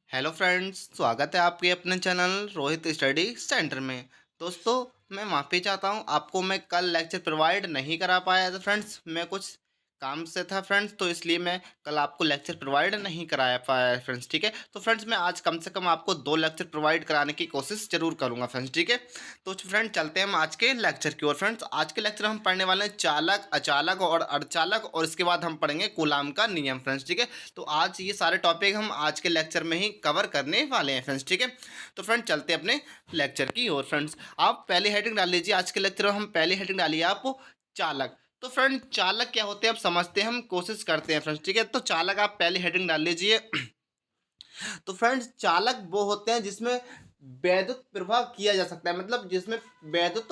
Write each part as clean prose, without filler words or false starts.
Hello friends, स्वागत है आपके अपने चैनल रोहित स्टडी सेंटर में। दोस्तों, मैं माफ़ी चाहता हूँ, आपको मैं कल लेक्चर प्रोवाइड नहीं करा पाया था फ्रेंड्स। मैं कुछ काम से था फ्रेंड्स, तो इसलिए मैं कल आपको लेक्चर प्रोवाइड नहीं कराया पाया फ्रेंड्स। ठीक है, तो फ्रेंड्स मैं आज कम से कम आपको 2 लेक्चर प्रोवाइड कराने की कोशिश जरूर करूँगा फ्रेंड्स। ठीक है, तो फ्रेंड्स चलते हैं हम आज के लेक्चर की ओर। फ्रेंड्स आज के लेक्चर हम पढ़ने वाले हैं चालक, अचालक और अर्धचालक, और इसके बाद हम पढ़ेंगे कूलाम का नियम फ्रेंड्स। ठीक है, तो आज ये सारे टॉपिक हम आज के लेक्चर में ही कवर करने वाले हैं फ्रेंड्स। ठीक है, तो फ्रेंड्स चलते हैं अपने लेक्चर की ओर। फ्रेंड्स आप पहली हेडिंग डाल लीजिए, आज के लेक्चर में हम पहली हेडिंग डालिए आप चालक। तो फ्रेंड चालक क्या होते हैं, अब समझते हैं, हम कोशिश करते हैं फ्रेंड्स। ठीक है, तो चालक आप पहली हेडिंग डाल लीजिए। तो फ्रेंड्स चालक वो होते हैं जिसमें वैद्युत प्रवाह किया जा सकता है, मतलब जिसमें वैद्युत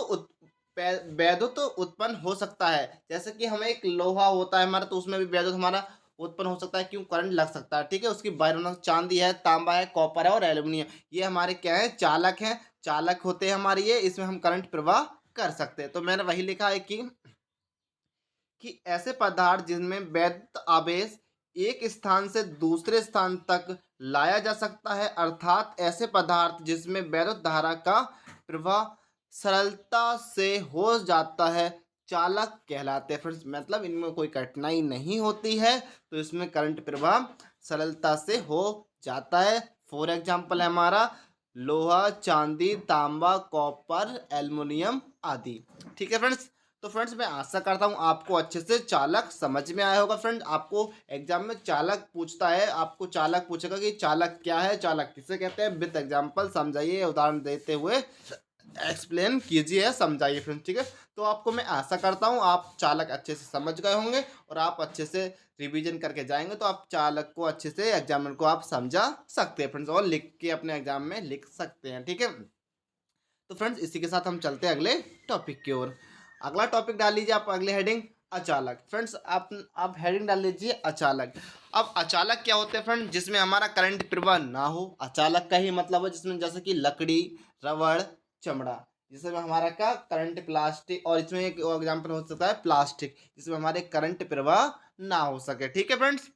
उत्पन्न हो सकता है। जैसे कि हमें एक लोहा होता है हमारा, तो उसमें भी वैद्युत हमारा उत्पन्न हो सकता है, क्यों, करंट लग सकता है। ठीक है, उसकी बाहर चांदी है, तांबा है, कॉपर है और एल्यूमिनियम, ये हमारे क्या है, चालक हैं। चालक होते हैं हमारे ये, इसमें हम करंट प्रवाह कर सकते हैं। तो मैंने वही लिखा है कि ऐसे पदार्थ जिनमें वैद्युत आवेश एक स्थान से दूसरे स्थान तक लाया जा सकता है, अर्थात ऐसे पदार्थ जिसमें वैद्युत धारा का प्रवाह सरलता से हो जाता है, चालक कहलाते हैं फ्रेंड्स। मतलब इनमें कोई कठिनाई नहीं होती है, तो इसमें करंट प्रवाह सरलता से हो जाता है। फॉर एग्जाम्पल है हमारा लोहा, चांदी, तांबा, कॉपर, एल्युमिनियम आदि। ठीक है फ्रेंड्स, तो फ्रेंड्स मैं आशा करता हूँ आपको अच्छे से चालक समझ में आया होगा। फ्रेंड आपको एग्जाम में चालक पूछता है, आपको चालक पूछेगा कि चालक क्या है, चालक किसे कहते हैं, विद एग्जाम्पल समझाइए, उदाहरण देते हुए एक्सप्लेन कीजिए, समझाइए फ्रेंड्स। ठीक है, तो आपको मैं आशा करता हूँ आप चालक अच्छे से समझ गए होंगे, और आप अच्छे से रिवीजन करके जाएंगे तो आप चालक को अच्छे से, एग्जामिनर को आप समझा सकते हैं फ्रेंड्स, और लिख के अपने एग्जाम में लिख सकते हैं। ठीक है, तो फ्रेंड्स इसी के साथ हम चलते हैं अगले टॉपिक की ओर। अगला टॉपिक डाल लीजिए आप, अगले हेडिंग अचालक। फ्रेंड्स आप हेडिंग डाल लीजिए अचालक। अब अचालक क्या होते हैं फ्रेंड, जिसमें हमारा करंट प्रवाह ना हो। अचालक का ही मतलब है जिसमें, जैसे कि लकड़ी, रबड़, चमड़ा, जिसमें हमारा का करंट, प्लास्टिक, और इसमें एक एग्जाम्पल हो सकता है प्लास्टिक, जिसमें हमारे करंट प्रवाह ना हो सके। ठीक है फ्रेंड्स,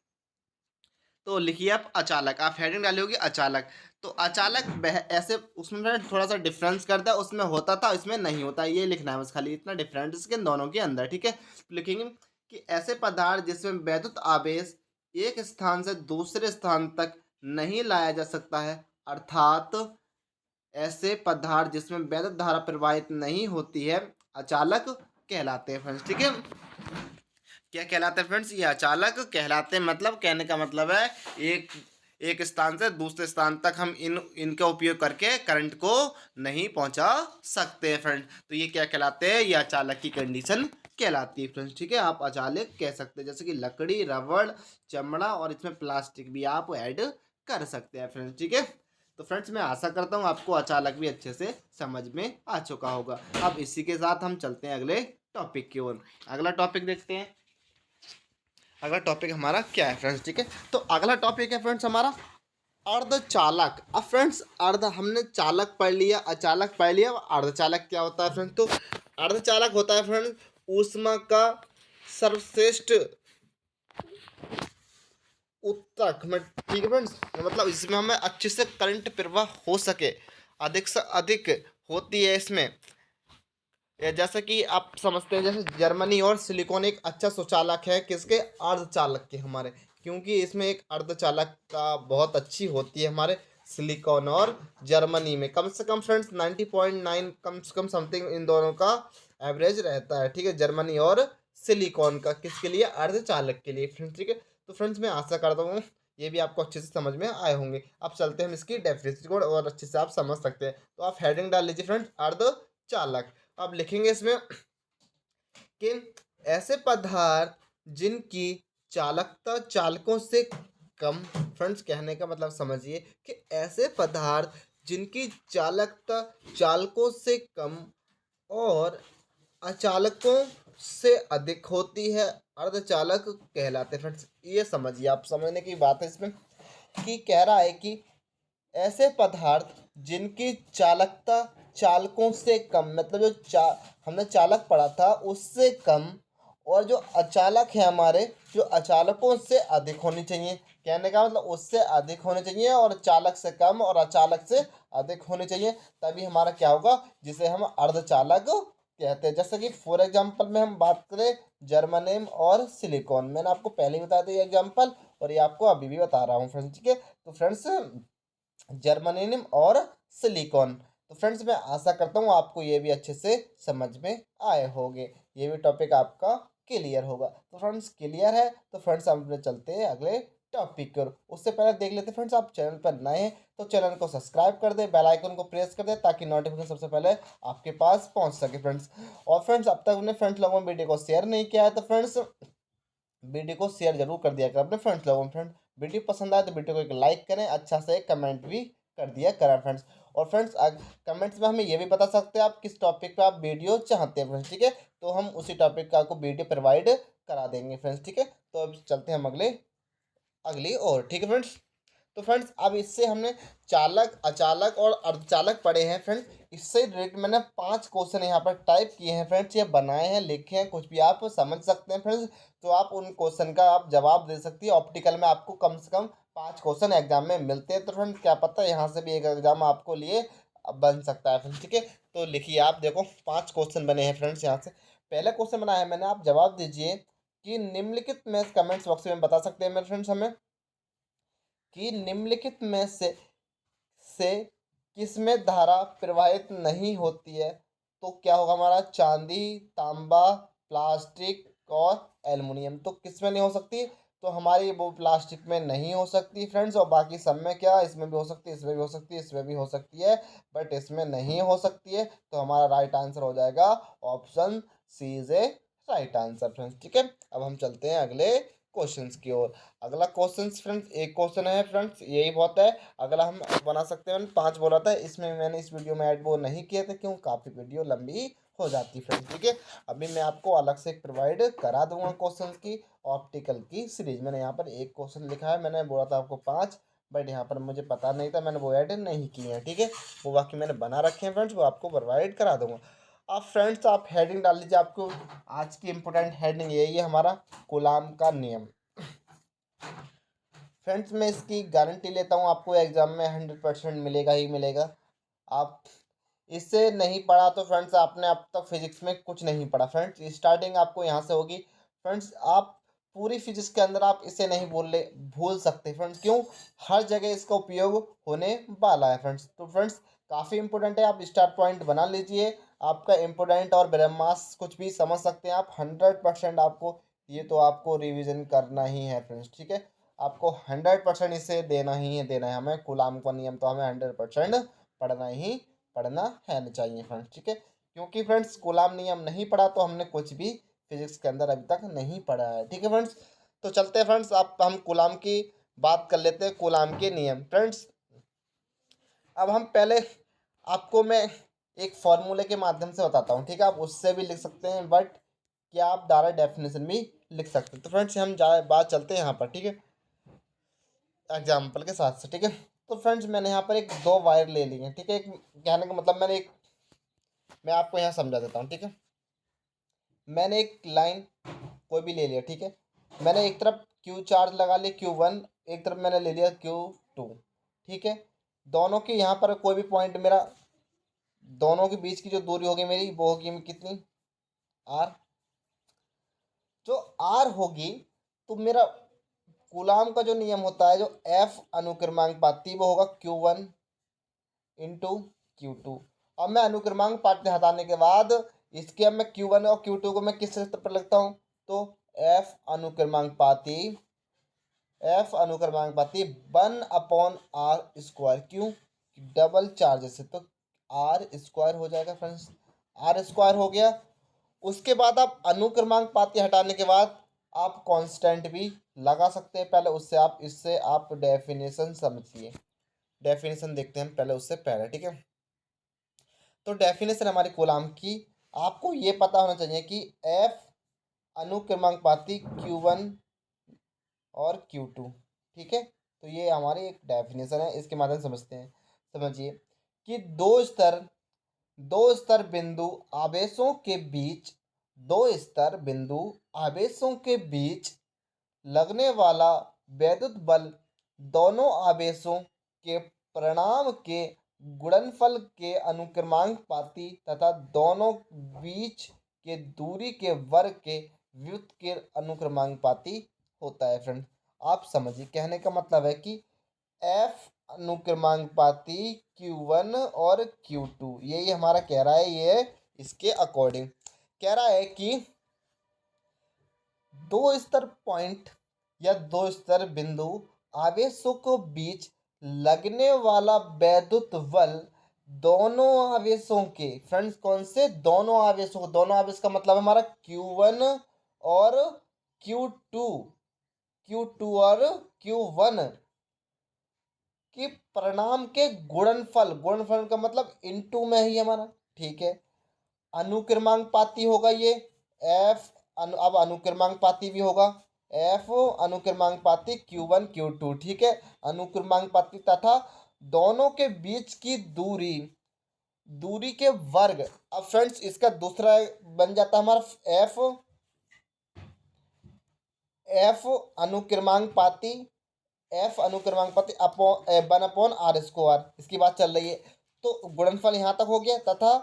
तो लिखिए आप अचालक, आप हेडिंग डाली होगी अचालक। तो अचालक ऐसे, उसमें मैंने थोड़ा सा डिफरेंस कर दिया, उसमें होता था इसमें नहीं होता, ये लिखना है बस, खाली इतना डिफरेंस के दोनों के अंदर। ठीक है, तो लिखेंगे कि ऐसे पदार्थ जिसमें वैद्युत आवेश एक स्थान से दूसरे स्थान तक नहीं लाया जा सकता है, अर्थात ऐसे पदार्थ जिसमें वैद्युत धारा प्रवाहित नहीं होती है, अचालक कहलाते हैं फ्रेंड्स। ठीक है, क्या कहलाते हैं फ्रेंड्स, ये अचालक कहलाते हैं। मतलब कहने का मतलब है एक एक स्थान से दूसरे स्थान तक हम इनका उपयोग करके करंट को नहीं पहुंचा सकते हैं फ्रेंड। तो ये क्या कहलाते हैं, ये अचालक की कंडीशन कहलाती है फ्रेंड्स। ठीक है, आप अचालक कह सकते हैं, जैसे कि लकड़ी, रबड़, चमड़ा, और इसमें प्लास्टिक भी आप ऐड कर सकते हैं फ्रेंड्स। ठीक है, तो फ्रेंड्स मैं आशा करता हूँ आपको अचालक भी अच्छे से समझ में आ चुका होगा। अब इसी के साथ हम चलते हैं अगले टॉपिक की ओर। अगला टॉपिक देखते हैं, अगला टॉपिक हमारा क्या है फ्रेंड्स। ठीक है, तो अगला टॉपिक है फ्रेंड्स हमारा अर्धचालक। अब फ्रेंड्स अर्ध, हमने चालक पढ़ लिया, अचालक पढ़ लिया, अर्धचालक क्या होता है फ्रेंड्स। तो अर्धचालक होता है फ्रेंड्स ऊष्मा का सर्वश्रेष्ठ उत्तक में। ठीक है फ्रेंड्स, मतलब इसमें हमें अच्छे से करंट प्रवाह हो सके, अधिक से अधिक होती है इसमें। जैसा कि आप समझते हैं, जैसे जर्मनी और सिलिकॉन एक अच्छा सुचालक है, किसके, अर्धचालक के हमारे, क्योंकि इसमें एक अर्धचालक का बहुत अच्छी होती है हमारे सिलिकॉन और जर्मनी में। कम से कम फ्रेंड्स 90.9 कम से कम समथिंग इन दोनों का एवरेज रहता है। ठीक है, जर्मनी और सिलिकॉन का, किसके लिए, अर्धचालक के लिए फ्रेंड्स। ठीक है, तो फ्रेंड्स मैं आशा करता हूँ ये भी आपको अच्छे से समझ में आए होंगे। अब चलते हैं हम इसकी डेफिनेशन को, और अच्छे से आप समझ सकते हैं। तो आप हेडिंग डाल लीजिए फ्रेंड्स अर्धचालक। अब लिखेंगे इसमें कि ऐसे पदार्थ जिनकी चालकता चालकों से कम। फ्रेंड्स कहने का मतलब समझिए कि ऐसे पदार्थ जिनकी चालकता चालकों से कम और अचालकों से अधिक होती है, अर्धचालक कहलाते हैं फ्रेंड्स। ये समझिए, आप समझने की बात है इसमें, कि कह रहा है कि ऐसे पदार्थ जिनकी चालकता चालकों से कम, मतलब जो हमने चालक पढ़ा था उससे कम, और जो अचालक है हमारे, जो अचालकों से अधिक होनी चाहिए। कहने का मतलब उससे अधिक होने चाहिए और चालक से कम और अचालक से अधिक होने चाहिए, तभी हमारा क्या होगा, जिसे हम अर्धचालक कहते हैं। जैसे कि फॉर एग्जाम्पल में हम बात करें जर्मनियम और सिलिकॉन, मैंने आपको पहले ही बता दिया एग्जाम्पल और ये आपको अभी भी बता रहा हूँ फ्रेंड्स, ठीक है। तो फ्रेंड्स जर्मनियम और सिलिकॉन, तो फ्रेंड्स मैं आशा करता हूँ आपको ये भी अच्छे से समझ में आए होंगे, ये भी टॉपिक आपका क्लियर होगा। तो फ्रेंड्स क्लियर है, तो फ्रेंड्स हम अपने चलते हैं अगले टॉपिक पर। उससे पहले देख लेते हैं फ्रेंड्स, आप चैनल पर नए हैं तो चैनल को सब्सक्राइब कर दे, बेल आइकन को प्रेस कर दे ताकि नोटिफिकेशन सबसे पहले आपके पास पहुंच सके फ्रेंड्स। और फ्रेंड्स अब तक अपने फ्रेंड्स लोगों ने वीडियो को शेयर नहीं किया है तो फ्रेंड्स वीडियो को शेयर जरूर कर दिया करें अपने फ्रेंड्स लोगों में। फ्रेंड वीडियो पसंद आए तो वीडियो को एक लाइक करें, अच्छा से एक कमेंट भी कर दिया करें फ्रेंड्स। और फ्रेंड्स कमेंट्स में हमें ये भी बता सकते हैं आप किस टॉपिक पे आप वीडियो चाहते हैं फ्रेंड्स, ठीक है। तो हम उसी टॉपिक का आपको वीडियो प्रोवाइड करा देंगे फ्रेंड्स, ठीक है। तो अब चलते हैं हम अगली और, ठीक है फ्रेंड्स। तो फ्रेंड्स अब इससे हमने चालक, अचालक और अर्धचालक पढ़े हैं फ्रेंड्स। इससे रिलेटेड मैंने 5 क्वेश्चन यहाँ पर टाइप किए हैं फ्रेंड्स, ये बनाए हैं, लिखे हैं, कुछ भी आप समझ सकते हैं फ्रेंड्स। तो आप उन क्वेश्चन का आप जवाब दे सकती है। ऑप्टिकल में आपको कम से कम 5 क्वेश्चन एग्जाम में मिलते हैं, तो फ्रेंड्स क्या पता यहाँ से भी एक एग्जाम आपको लिए बन सकता है फ्रेंड्स, ठीक है। तो लिखिए, आप देखो 5 क्वेश्चन बने हैं फ्रेंड्स यहाँ से। पहला क्वेश्चन बनाया है मैंने, आप जवाब दीजिए कि निम्नलिखित में, कमेंट्स बॉक्स में बता सकते हैं मेरे फ्रेंड्स हमें, कि निम्नलिखित में से किसमें धारा प्रवाहित नहीं होती है। तो क्या होगा हमारा, चांदी, तांबा, प्लास्टिक और एल्युमिनियम। तो किस में नहीं हो सकती, तो हमारी वो प्लास्टिक में नहीं हो सकती फ्रेंड्स। और बाकी सब में क्या, इसमें भी हो सकती है, इसमें भी हो सकती है, इसमें भी हो सकती है, बट इसमें नहीं हो सकती है। तो हमारा राइट आंसर हो जाएगा option C is a right answer friends, ठीक है। अब हम चलते हैं अगले क्वेश्चंस की ओर। अगला क्वेश्चन फ्रेंड्स, एक क्वेश्चन है फ्रेंड्स, यही बहुत है। अगला हम बना सकते हैं, मैंने 5 बोला था, इसमें मैंने इस वीडियो में ऐड वो नहीं किए थे, क्यों, काफ़ी वीडियो लंबी हो जाती फ्रेंड्स, ठीक है। अभी मैं आपको अलग से प्रोवाइड करा दूंगा क्वेश्चन की ऑप्टिकल की सीरीज। मैंने यहाँ पर एक क्वेश्चन लिखा है, मैंने बोला था आपको 5, बट यहाँ पर मुझे पता नहीं था, मैंने वो ऐड नहीं किए हैं, ठीक है। वो बाकी मैंने बना रखे हैं फ्रेंड्स, वो आपको प्रोवाइड करा दूंगा। अब फ्रेंड्स आप हेडिंग डाल लीजिए, आपको आज की इंपॉर्टेंट हेडिंग यही है हमारा, गुलाम का नियम। फ्रेंड्स मैं इसकी गारंटी लेता हूँ, आपको एग्जाम में 100% मिलेगा ही मिलेगा। आप इससे नहीं पढ़ा तो फ्रेंड्स आपने अब तक फिजिक्स में कुछ नहीं पढ़ा फ्रेंड्स। स्टार्टिंग आपको यहाँ से होगी फ्रेंड्स। आप पूरी फिजिक्स के अंदर आप इसे नहीं भूल सकते फ्रेंड्स, क्यों, हर जगह इसका उपयोग होने वाला है फ्रेंड्स। तो फ्रेंड्स काफ़ी इंपॉर्टेंट है, आप स्टार्ट पॉइंट बना लीजिए। आपका इम्पोर्टेंट और ब्रह्मास कुछ भी समझ सकते हैं आप, 100% आपको ये तो आपको रिविजन करना ही है फ्रेंड्स, ठीक है। आपको 100% इसे देना ही है, देना है हमें। गुलाम का नियम तो हमें 100% पढ़ना ही पढ़ना है नहीं चाहिए फ्रेंड्स, ठीक है। क्योंकि फ्रेंड्स गुलाम नियम नहीं पढ़ा तो हमने कुछ भी फिजिक्स के अंदर अभी तक नहीं पढ़ा है, ठीक है फ्रेंड्स। तो चलते हैं फ्रेंड्स, आप हम गुलाम की बात कर लेते हैं, गुलाम के नियम फ्रेंड्स। अब हम पहले आपको मैं एक फॉर्मूले के माध्यम से बताता हूँ, ठीक है। आप उससे भी लिख सकते हैं, बट क्या आप डायरेक्ट डेफिनेशन भी लिख सकते हैं। तो फ्रेंड्स हम बात चलते हैं यहाँ पर, ठीक है, एग्जाम्पल के साथ से, ठीक है। तो फ्रेंड्स मैंने यहाँ पर एक 2 वायर ले लिए हैं, ठीक है। एक कहने का मतलब मैं आपको यहाँ समझा देता हूँ, ठीक है। मैंने एक लाइन कोई भी ले लिया, ठीक है। मैंने एक तरफ क्यू चार्ज लगा लिया Q1, एक तरफ मैंने ले लिया Q2, ठीक है। दोनों के यहाँ पर कोई भी पॉइंट मेरा, दोनों के बीच की जो दूरी होगी मेरी वो होगी कितनी, R। जो R होगी, तो मेरा कूलाम का जो नियम होता है, जो F अनुक्रमांक पाती वो होगा Q1 इंटू Q2। अब मैं अनुक्रमांक पाती हटाने के बाद इसके, अब मैं Q1 और Q2 को मैं किस स्तर पर लगता हूँ, तो F अनुक्रमांक पाती, F अनुक्रमांक पाती 1/r², क्यों, डबल चार्ज से, तो R² हो जाएगा फ्रेंड्स, R² हो गया। उसके बाद आप अनुक्रमांक पाती हटाने के बाद आप कांस्टेंट भी लगा सकते हैं, पहले उससे आप, इससे आप डेफिनेशन समझिए। डेफिनेशन देखते हैं पहले उससे पहले, ठीक है। तो डेफिनेशन हमारी कूलाम की, आपको ये पता होना चाहिए कि F अनुक्रमांक पाती Q1 और Q2, ठीक है। तो ये हमारी एक डेफिनेशन है, इसके माध्यम से समझते हैं। समझिए कि दो स्तर बिंदु आवेशों के बीच दो स्तर बिंदु आवेशों के बीच लगने वाला वैद्युत बल दोनों आवेशों के परिणाम के गुणनफल के अनुक्रमानुपाती तथा दोनों बीच के दूरी के वर्ग के व्युत्क्रम के अनुक्रमानुपाती होता है। फ्रेंड आप समझिए, कहने का मतलब है कि एफ अनुक्रमानुपाती Q1 और Q2, यही हमारा कह रहा है। ये इसके अकॉर्डिंग कह रहा है कि दो स्तर पॉइंट या दो स्तर बिंदु आवेशों को बीच लगने वाला वैद्युत बल दोनों आवेशों के, फ्रेंड्स कौन से, दोनों आवेशों, दोनों आवेश का मतलब है हमारा Q1 और Q2, Q2 और Q1 के परिणाम के गुणनफल, गुणनफल का मतलब इनटू में ही हमारा, ठीक है। अनुक्रमानुपाती होगा ये एफ अब अनुक्रमानुपाती भी होगा एफ अनुक्रमानुपाती Q1 Q2, ठीक है। अनुक्रमानुपाती तथा दोनों के बीच की दूरी, दूरी के वर्ग। अब फ्रेंड्स इसका दूसरा बन जाता है हमारा एफ अनुक्रमानुपाती, एफ अनुक्रमानुपाती अपॉन 1/r²। इसकी बात चल रही है, तो गुणनफल यहाँ तक हो गया तथा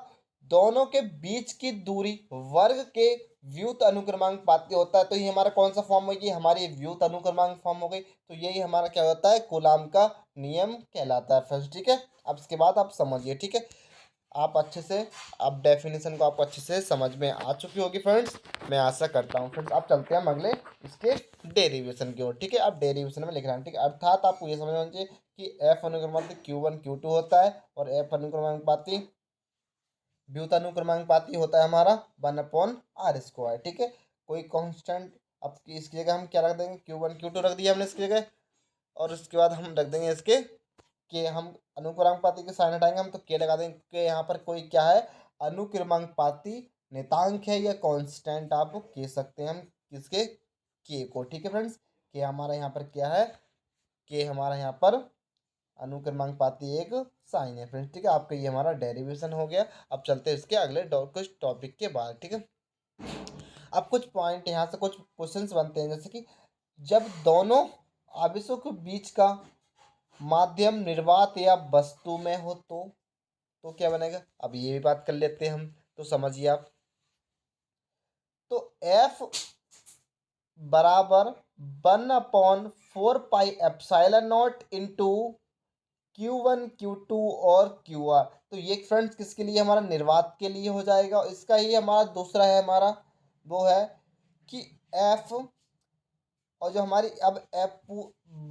दोनों के बीच की दूरी वर्ग के व्युत अनुक्रमानुपाती होता है। तो ये हमारा कौन सा फॉर्म होगी, हमारी व्युत अनुक्रमांक फॉर्म हो गई। तो यही हमारा क्या होता है, कूलाम का नियम कहलाता है फ्रेंड्स, ठीक है। अब इसके बाद आप समझिए, ठीक है। आप अच्छे से, अब डेफिनेशन को आपको अच्छे से समझ में आ चुकी होगी फ्रेंड्स, मैं आशा करता हूँ। फ्रेंड्स आप चलते हैं हम अगले इसके डेरिवेशन की ओर, ठीक है। अब डेरिवेशन में लिख रहे हैं, ठीक है। अर्थात आपको ये समझना चाहिए कि एफ अनुक्रमांक Q1 Q2 होता है और एफ अनुक्रमांक व्युतानुक्रमानुपाती होता है हमारा 1/r², ठीक है। कोई कांस्टेंट, अब इसकी जगह हम क्या रख देंगे, Q1 Q2 रख दिया हमने इसकी जगह, और उसके बाद हम रख देंगे इसके के, हम अनुक्रमानुपाती के साइन हटाएंगे हम तो के लगा देंगे कि यहाँ पर कोई क्या है, अनुक्रमानुपाती नियतांक है या कांस्टेंट आप कह सकते हैं हम किसके, के को, ठीक है फ्रेंड्स। के हमारा यहाँ पर क्या है, के हमारा यहाँ पर अनुक्रमानुपाती एक साइन है फ्रेंड्स, ठीक है। आपका ये हमारा डेरिवेशन हो गया। अब चलते हैं इसके अगले कुछ टॉपिक के बाद, ठीक है। अब कुछ पॉइंट यहाँ से कुछ क्वेश्चंस बनते हैं, जैसे कि जब दोनों आवेशों के बीच का माध्यम निर्वात या वस्तु में हो तो क्या बनेगा। अब ये भी बात कर लेते हैं हम, तो समझिए आप। तो F बराबर 1/4πε0 इंटू Q1 Q2 और QR। तो ये फ्रेंड्स किसके लिए, हमारा निर्वात के लिए हो जाएगा। इसका ही हमारा दूसरा है हमारा वो है कि F, और जो हमारी अब F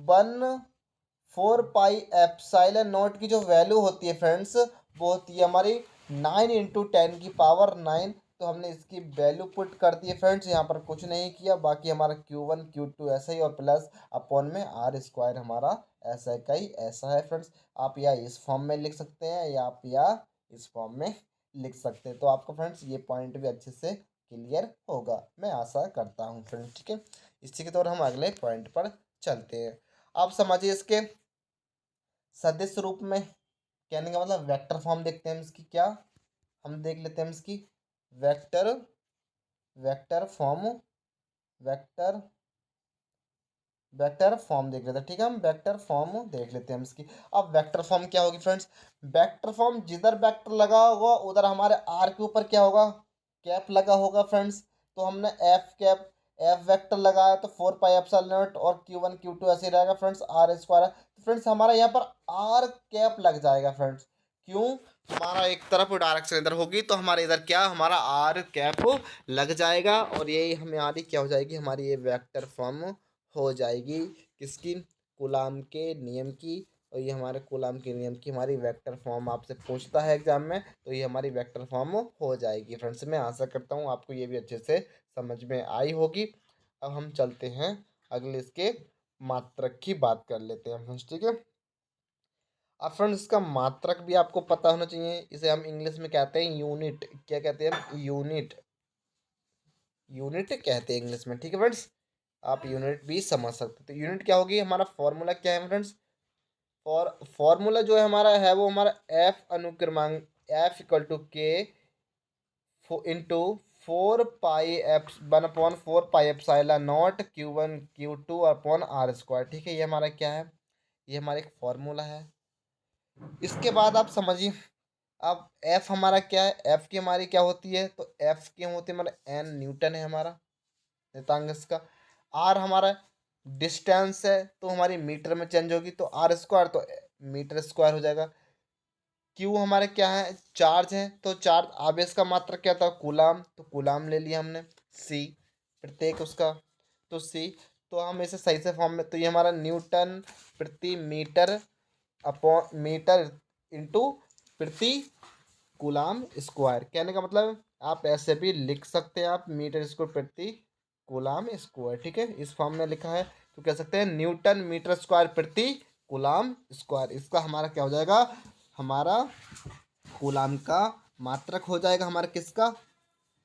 1/4πε0 की जो वैल्यू होती है फ्रेंड्स, वो होती है हमारी 9 × 10⁹ तो हमने इसकी वैल्यू पुट कर दी है फ्रेंड्स, यहाँ पर कुछ नहीं किया। बाकी हमारा Q1 Q2 ऐसा ही, और प्लस अपॉन में r² हमारा ऐसा का ही ऐसा है फ्रेंड्स। आप या इस फॉर्म में लिख सकते हैं या आप या इस फॉर्म में लिख सकते हैं। तो आपको फ्रेंड्स ये पॉइंट भी अच्छे से क्लियर होगा, मैं आशा करता हूँ फ्रेंड्स, ठीक है। इसी के तौर हम अगले पॉइंट पर चलते हैं। आप समझिए इसके सदिश रूप में, कहने का मतलब वेक्टर फॉर्म देखते हैं इसकी, क्या हम देख लेते हैं इसकी vector vector form vector vector form देख लेते हैं, ठीक है। हम वेक्टर फॉर्म देख लेते हैं इसकी। अब वेक्टर फॉर्म क्या होगी फ्रेंड्स, वेक्टर फॉर्म जिधर वेक्टर लगा होगा उधर हमारे आर के ऊपर क्या होगा, कैप लगा होगा फ्रेंड्स। तो हमने एफ वेक्टर लगाया तो 4πε0 और Q1 Q2 ऐसे ही रहेगा फ्रेंड्स, r² है। तो फ्रेंड्स हमारा यहाँ पर आर कैप लग जाएगा फ्रेंड्स, क्यों, हमारा एक तरफ डायरेक्शन इधर होगी तो हमारे इधर क्या, हमारा आर कैप लग जाएगा। और यही हमारी क्या हो जाएगी, हमारी ये वेक्टर फॉर्म हो जाएगी किसकी, कूलाम के नियम की। और ये हमारे कूलाम के नियम की हमारी वेक्टर फॉर्म आपसे पूछता है एग्जाम में, तो ये हमारी वेक्टर फॉर्म हो जाएगी फ्रेंड्स। मैं आशा करता हूँ आपको ये भी अच्छे से समझ में आई होगी। अब हम चलते हैं अगले इसके मात्रक की बात कर लेते हैं फ्रेंड्स, ठीक है। अब फ्रेंड्स इसका मात्रक भी आपको पता होना चाहिए, इसे हम इंग्लिश में कहते हैं यूनिट, क्या कहते हैं हम, यूनिट, यूनिट कहते हैं इंग्लिश में, ठीक है फ्रेंड्स। आप यूनिट भी समझ सकते हो। तो यूनिट क्या होगी, हमारा फॉर्मूला क्या है फ्रेंड्स, फॉर्मूला जो है हमारा है वो हमारा एफ अनुक्रमांक F = K into 4 pi epsilon naught Q1 Q2 upon R square. ठीक है, ये हमारा क्या है, ये हमारा एक फॉर्मूला है। इसके बाद आप समझिए, अब एफ हमारा क्या है, एफ की हमारी क्या होती है, तो एफ की होती है हमारा एन न्यूटन है हमारा नियतांक इसका। आर हमारा डिस्टेंस है, तो हमारी मीटर में चेंज होगी, तो आर स्क्वायर तो मीटर स्क्वायर हो जाएगा। क्यू हमारे क्या है, चार्ज है, तो चार्ज आवेश का मात्रक क्या था, कूलाम, तो कूलाम ले लिया हमने। सी प्रत्येक उसका, तो सी, तो हम इसे सही से फॉर्म में, तो ये हमारा न्यूटन प्रति मीटर अपॉन मीटर इंटू प्रति कूलाम स्क्वायर। कहने का मतलब आप ऐसे भी लिख सकते हैं, आप मीटर स्क्वायर प्रति कूलाम स्क्वायर। ठीक है, इस फॉर्म में लिखा है, तो कह सकते हैं न्यूटन मीटर स्क्वायर प्रति कूलाम स्क्वायर। इसका हमारा क्या हो जाएगा, हमारा कूलाम का मात्रक हो जाएगा, हमारा किसका,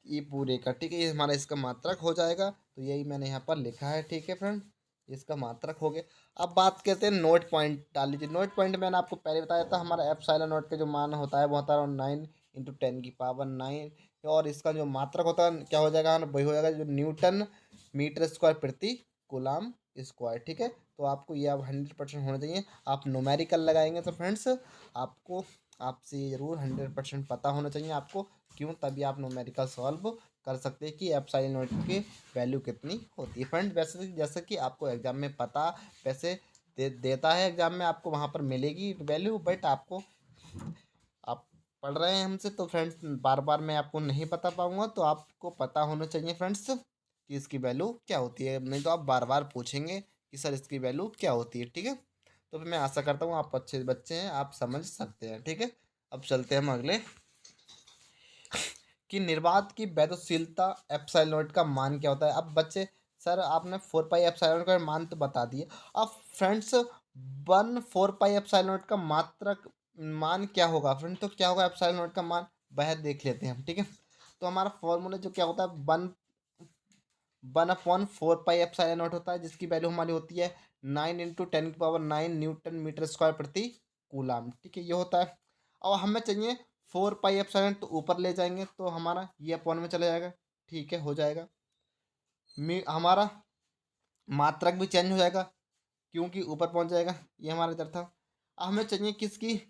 ये पूरे का। ठीक है, ये हमारा इसका मात्रक हो जाएगा, तो यही मैंने यहाँ पर लिखा है। ठीक है फ्रेंड, इसका मात्रक हो गया। अब बात करते हैं नोट पॉइंट डाल लीजिए। नोट पॉइंट मैंने आपको पहले बताया था, हमारा एप्सिलॉन नोट का जो मान होता है वो होता है 9 × 10⁹ और इसका जो मात्रक होता है क्या हो जाएगा, वही हो जाएगा जो न्यूटन मीटर स्क्वायर प्रति कूलाम स्क्वायर। ठीक है, तो आपको ये अब 100% होना चाहिए। आप न्यूमेरिकल लगाएंगे तो फ्रेंड्स आपको, आपसे ये जरूर 100% पता होना चाहिए आपको, क्यों, तभी आप न्यूमेरिकल सॉल्व कर सकते हैं कि एप्सिलॉन नॉट की वैल्यू कितनी होती है। फ्रेंड वैसे जैसे कि आपको एग्जाम में पता वैसे देता है, एग्जाम में आपको वहाँ पर मिलेगी वैल्यू, बट आपको, आप पढ़ रहे हैं हमसे तो फ्रेंड्स बार बार मैं आपको नहीं बता पाऊंगा, तो आपको पता होना चाहिए फ्रेंड्स कि इसकी वैल्यू क्या होती है, नहीं तो आप बार बार पूछेंगे कि सर इसकी वैल्यू क्या होती है। ठीक है, तो फिर मैं आशा करता हूँ आप अच्छे बच्चे हैं, आप समझ सकते हैं। ठीक है, अब चलते हैं हम अगले, कि निर्वात की वैद्युशीलता एप्सिलॉन नॉट का मान क्या होता है। अब बच्चे, सर आपने 4 पाई एप्सिलॉन का मान तो बता दिए, अब फ्रेंड्स 1/4 पाई एप्सिलॉन नॉट का मात्रक मान क्या होगा फ्रेंड, तो क्या होगा एप्सिलॉन नॉट का मान, वह देख लेते हैं हम। ठीक है, तो हमारा फॉर्मूला जो क्या होता है, 1/4 पाई एप्सिलॉन नॉट होता है, जिसकी वैल्यू हमारी होती है 9 × 10⁹ न्यूटन मीटर स्क्वायर प्रति कूलाम। ठीक है, ये होता है। और हमें चाहिए 4 पाई एप्सिलॉन, तो ऊपर ले जाएंगे तो हमारा ये अपॉन में चला जाएगा। ठीक है, हो जाएगा। हमारा मात्रक भी चेंज हो जाएगा क्योंकि ऊपर पहुंच जाएगा, ये हमारा इधर था। अब हमें चाहिए किसकी,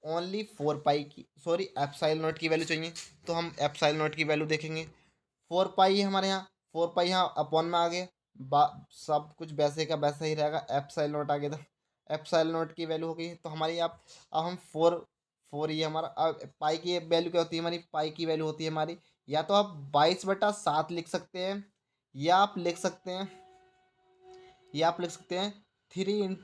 ओनली 4 पाई की, सॉरी एप्सिलॉन नॉट की वैल्यू चाहिए, तो हम एप्सिलॉन नॉट की वैल्यू देखेंगे। 4 पाई है हमारे यहाँ, 4 पाई यहाँ अपॉन में आ गया, सब कुछ वैसे का वैसा ही रहेगा, एप्सिलॉन नॉट आ गया था, एप्सिलॉन नॉट की वैल्यू हो गई। तो हमारी आप, अब हम फोर फोर ये हमारा, अब पाई की वैल्यू क्या होती है हमारी, पाई की वैल्यू होती है हमारी, या तो आप 22/7 लिख सकते हैं, या आप लिख सकते हैं, या आप लिख सकते हैं 3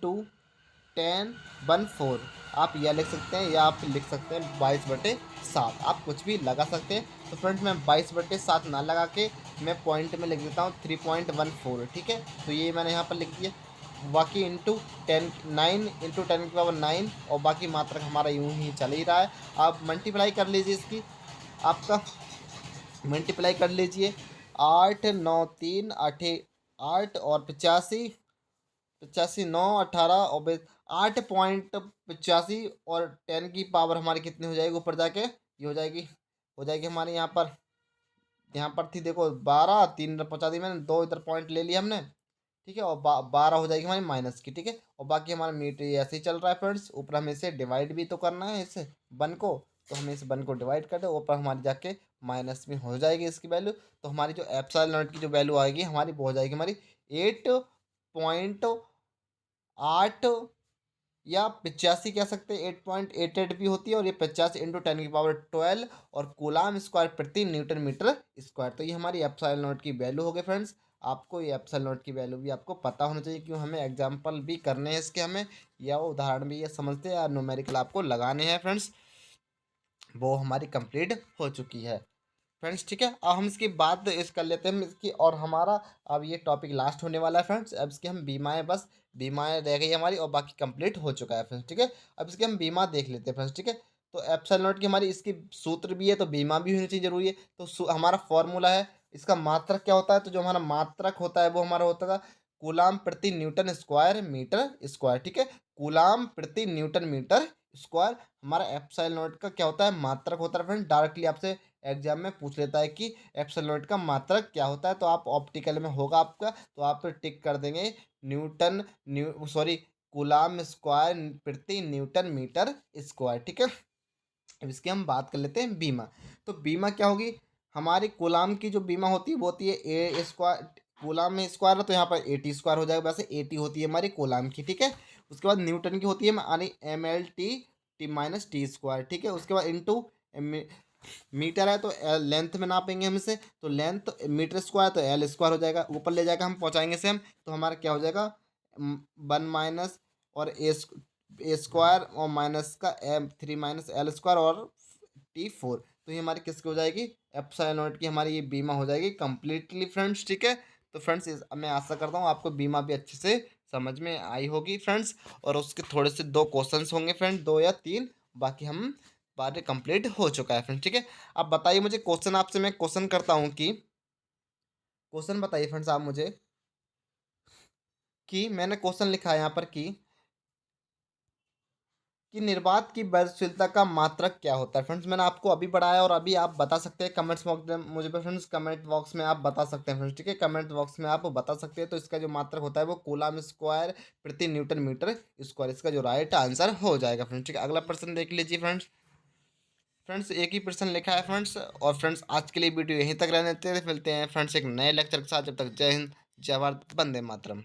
× 10⁻⁴। आप यह लिख सकते हैं, या आप लिख सकते हैं 22/7, आप कुछ भी लगा सकते हैं। तो फ्रेंड्स मैं 22/7 ना लगा के मैं पॉइंट में लिख देता हूँ 3.14। ठीक है, तो ये मैंने यहाँ पर लिख दिया, बाकी इंटू 9 × 10⁹ और बाकी मात्रक हमारा यूं ही चल ही रहा है। आप मल्टीप्लाई कर लीजिए इसकी, आपका मल्टीप्लाई कर लीजिए, 8 9 3 8 और 85, 9 18 और 8.85, और 10 की पावर हमारी कितनी हो जाएगी ऊपर जाके, ये हो जाएगी हमारे यहाँ पर थी देखो 12, 3 इधर पहुँचा दी मैंने, 2 इधर पॉइंट ले लिया हमने। ठीक है, और 12 हो जाएगी हमारी माइनस की। ठीक है, और बाकी हमारा मीट ये ऐसे ही चल रहा है फ्रेंड्स, ऊपर हमें इसे डिवाइड भी तो करना है इसे 1 को, तो हमें इस 1 को डिवाइड कर दो, ऊपर हमारी जाके माइनस में हो जाएगी इसकी वैल्यू। तो हमारी जो एप्सिलॉन नॉट की जो वैल्यू आएगी हमारी, वो हो जाएगी हमारी 8.8 या 85 कह सकते हैं, 8.88 भी होती है, और ये 50 × 10⁻12 और कूलाम स्क्वायर प्रति न्यूटन मीटर स्क्वायर। तो ये हमारी एप्सिलॉन नॉट की वैल्यू हो गई फ्रेंड्स। आपको ये एप्सिलॉन नॉट की वैल्यू भी आपको पता होना चाहिए, क्यों हमें एग्जाम्पल भी करने हैं इसके, हमें या वो उदाहरण भी ये समझते हैं या न्यूमेरिकल आपको लगाने हैं फ्रेंड्स, वो हमारी कंप्लीट हो चुकी है फ्रेंड्स। ठीक है, अब हम इसकी बात इस कर लेते हैं इसकी, और हमारा अब ये टॉपिक लास्ट होने वाला है फ्रेंड्स। अब इसकी हम बीमाएँ, बस बीमाएँ रह गई हमारी, और बाकी कंप्लीट हो चुका है फ्रेंड्स। ठीक है, अब इसकी हम बीमा देख लेते हैं फ्रेंड्स। ठीक है, तो एप्सिलॉन नॉट की हमारी इसकी सूत्र भी है, तो बीमा भी होनी चाहिए जरूरी है। तो हमारा फॉर्मूला है, इसका मात्रक क्या होता है, तो जो हमारा मात्रक होता है वो हमारा होता है कूलाम प्रति न्यूटन स्क्वायर मीटर स्क्वायर। ठीक है, कूलाम प्रति न्यूटन मीटर स्क्वायर हमारा एप्सिलॉन नॉट का क्या होता है, मात्रक होता है फ्रेंड। डायरेक्टली आपसे एग्जाम में पूछ लेता है कि एप्सिलॉन नॉट का मात्रक क्या होता है। तो आप ऑप्टिकल में होगा आपका, तो आप टिक कर देंगे न्यूटन सॉरी कूलाम स्क्वायर प्रति न्यूटन मीटर स्क्वायर। ठीक है, अब इसकी हम बात कर लेते हैं बीमा। तो बीमा क्या होगी, हमारी कूलाम की जो बीमा होती है वो होती है ए स्क्वायर, कूलाम में स्क्वायर है तो यहाँ पर ए टी स्क्वायर हो जाएगा, वैसे ए टी होती है हमारी कूलाम की। ठीक है, उसके बाद न्यूटन की होती है हमारी M L T T minus T square. ठीक है, उसके बाद इंटू मीटर है तो लेंथ में नापेंगे हम इसे, तो लेंथ मीटर स्क्वायर तो एल स्क्वायर हो जाएगा, ऊपर ले जाकर हम पहुँचाएंगे से हम, तो हमारा क्या हो जाएगा 1 माइनस और ए स्क्वायर और माइनस का एम 3 - एल स्क्वायर और T4। तो ये हमारी किसकी हो जाएगी, एप्सिलॉन नॉट की हमारी ये बीमा हो जाएगी कंप्लीटली फ्रेंड्स। ठीक है, तो फ्रेंड्स मैं आशा करता हूँ आपको बीमा भी अच्छे से समझ में आई होगी फ्रेंड्स, और उसके थोड़े से 2 क्वेश्चंस होंगे फ्रेंड, 2 या 3, बाकी हम बारे कंप्लीट हो चुका है फ्रेंड्स। ठीक है, अब बताइए मुझे क्वेश्चन, आपसे मैं क्वेश्चन करता हूँ कि क्वेश्चन बताइए फ्रेंड्स आप मुझे, कि मैंने क्वेश्चन लिखा है यहाँ पर कि निर्वात की वैधशीलता का मात्रक क्या होता है। फ्रेंड्स मैंने आपको अभी बढ़ाया, और अभी आप बता सकते हैं कमेंट्स बॉक्स में मुझे पे फ्रेंड्स, कमेंट बॉक्स में आप बता सकते हैं फ्रेंड्स। ठीक है, कमेंट बॉक्स में आप बता सकते हैं। तो इसका जो मात्रक होता है वो कूलाम स्क्वायर प्रति न्यूटन मीटर स्क्वायर, इसका जो राइट आंसर हो जाएगा फ्रेंड्स। ठीक है, अगला प्रश्न देख लीजिए फ्रेंड्स। फ्रेंड्स एक ही प्रश्न लिखा है फ्रेंड्स, और फ्रेंड्स आज के लिए वीडियो यहीं तक रहने देते हैं, मिलते हैं फ्रेंड्स एक नए लेक्चर के साथ। जब तक जय हिंद, जय भारत, वंदे मातरम।